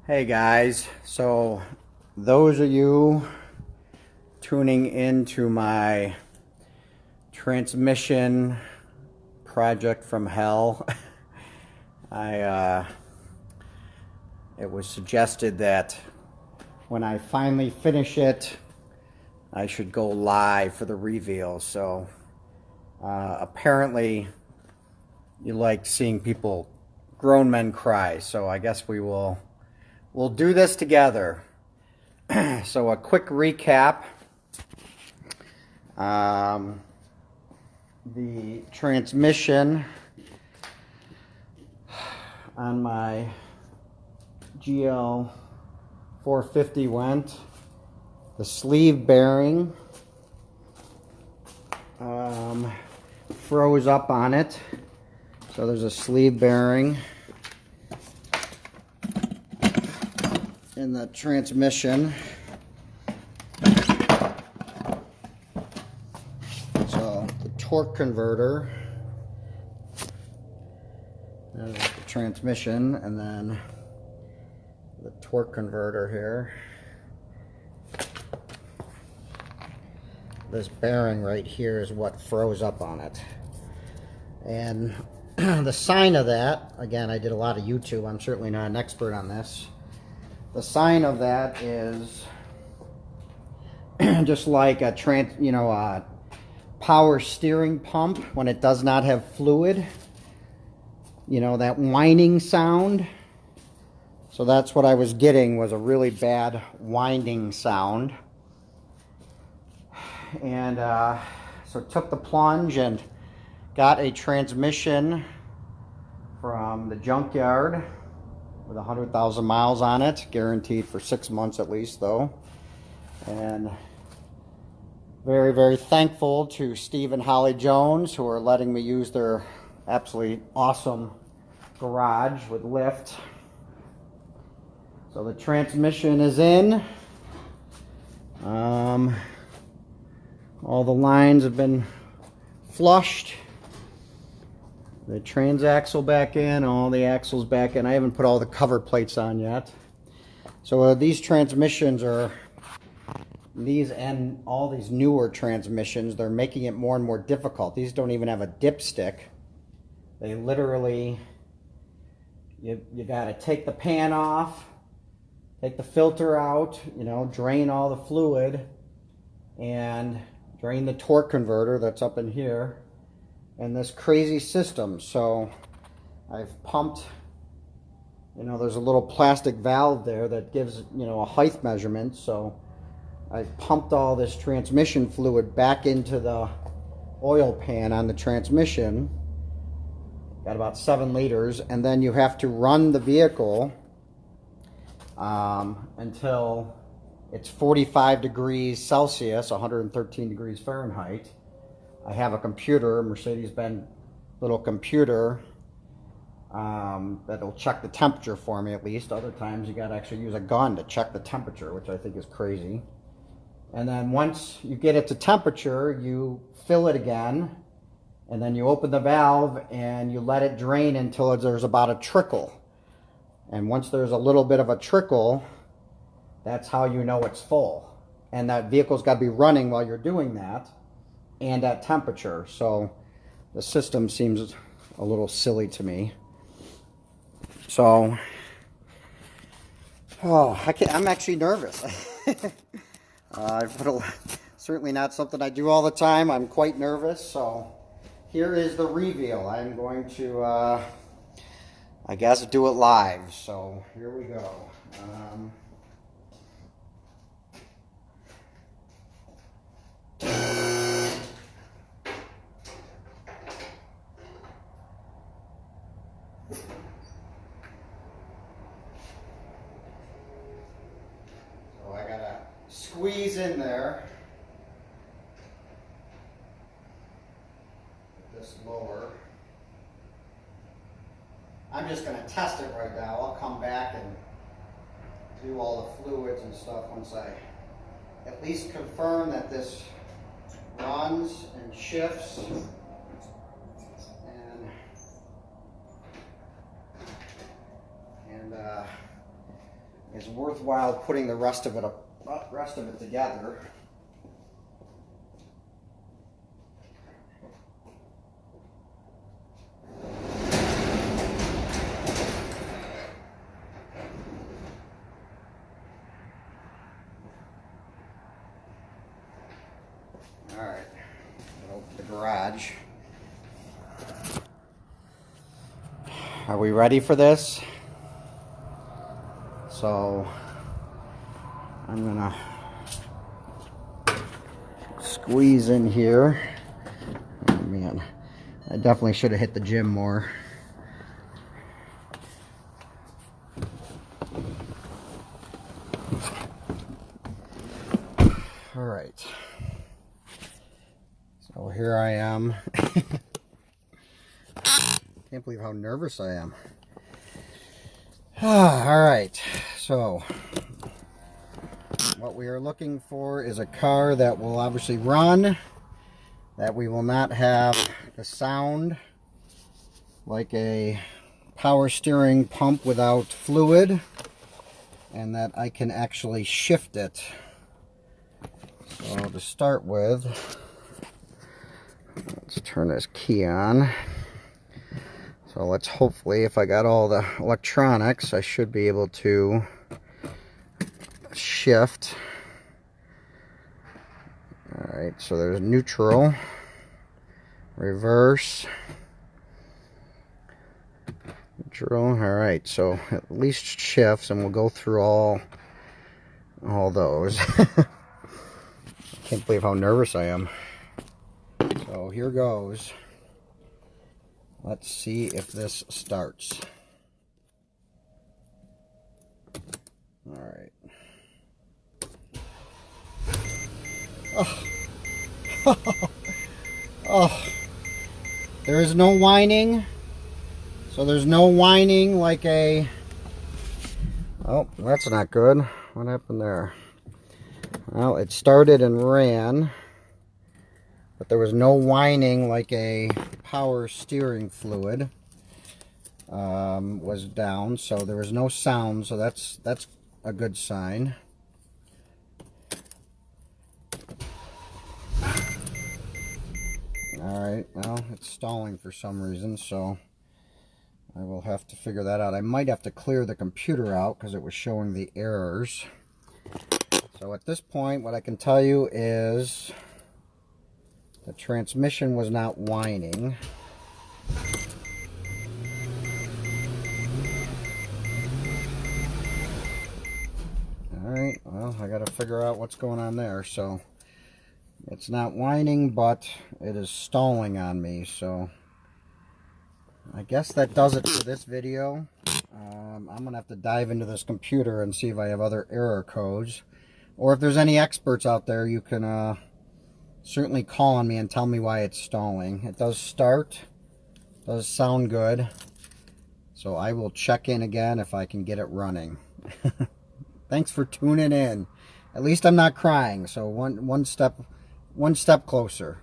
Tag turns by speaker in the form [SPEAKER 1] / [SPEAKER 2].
[SPEAKER 1] Hey guys, so those of you tuning into my transmission project from hell, it was suggested that when I finally finish it, I should go live for the reveal. So apparently you like seeing people, grown men cry, so I guess we'll do this together. So a quick recap. The transmission on my GL450 went. The sleeve bearing froze up on it. So there's a sleeve bearing in the transmission. So the torque converter, there's the transmission, and then the torque converter here. This bearing right here is what froze up on it. And the sign of that, again, I did a lot of YouTube, I'm certainly not an expert on this. The sign of that is just like a a power steering pump when it does not have fluid. You know, that whining sound. So that's what I was getting, was a really bad whining sound. And so took the plunge and got a transmission from the junkyard with 100,000 miles on it, guaranteed for 6 months at least though. And very, very thankful to Steve and Holly Jones, who are letting me use their absolutely awesome garage with lift. So the transmission is in. All the lines have been flushed. The transaxle back in, all the axles back in. I haven't put all the cover plates on yet. So these transmissions are, these and all these newer transmissions, they're making it more and more difficult. These don't even have a dipstick. They literally, you got to take the pan off, take the filter out, you know, drain all the fluid, and drain the torque converter that's up in here. And this crazy system. So I've pumped, you know, there's a little plastic valve there that gives, you know, a height measurement. So I've pumped all this transmission fluid back into the oil pan on the transmission. Got about 7 liters. And then you have to run the vehicle until it's 45 degrees Celsius, 113 degrees Fahrenheit. I have a computer, Mercedes-Benz little computer, that'll check the temperature for me at least. Other times you gotta actually use a gun to check the temperature, which I think is crazy. And then once you get it to temperature, you fill it again, and then you open the valve and you let it drain until there's about a trickle. And once there's a little bit of a trickle, that's how you know it's full. And that vehicle's gotta be running while you're doing that, and at temperature. So the system seems a little silly to me. So, I'm actually nervous. Certainly not something I do all the time. I'm quite nervous. So here is the reveal. I'm going to, I guess, do it live. So here we go. Squeeze in there. Get this lower. I'm just going to test it right now. I'll come back and do all the fluids and stuff once I at least confirm that this runs and shifts. And is worthwhile putting the rest of it together. All right, open the garage. Are we ready for this? So I'm gonna squeeze in here. Oh man, I definitely should have hit the gym more. All right. So here I am. Can't believe how nervous I am. All right, so what we are looking for is a car that will obviously run, that we will not have the sound like a power steering pump without fluid, and that I can actually shift it. So to start with, let's turn this key on. So let's hopefully, if I got all the electronics, I should be able to shift. All right, so there's neutral, reverse, neutral. All right, so at least shifts, and we'll go through all those. Can't believe how nervous I am. So here goes. Let's see if this starts. All right. Oh. Oh. There is no whining. So there's no whining like a... Oh, that's not good. What happened there? Well, it started and ran, but there was no whining like a power steering fluid was down, so there was no sound, so that's a good sign. Alright, well, it's stalling for some reason, so I will have to figure that out. I might have to clear the computer out because it was showing the errors. So at this point, what I can tell you is the transmission was not whining. Alright, well, I gotta figure out what's going on there. So it's not whining, but it is stalling on me. So I guess that does it for this video. I'm gonna have to dive into this computer and see if I have other error codes. Or if there's any experts out there, you can certainly call on me and tell me why it's stalling. It does start, does sound good, so I will check in again if I can get it running. Thanks for tuning in. At least I'm not crying, so one step closer.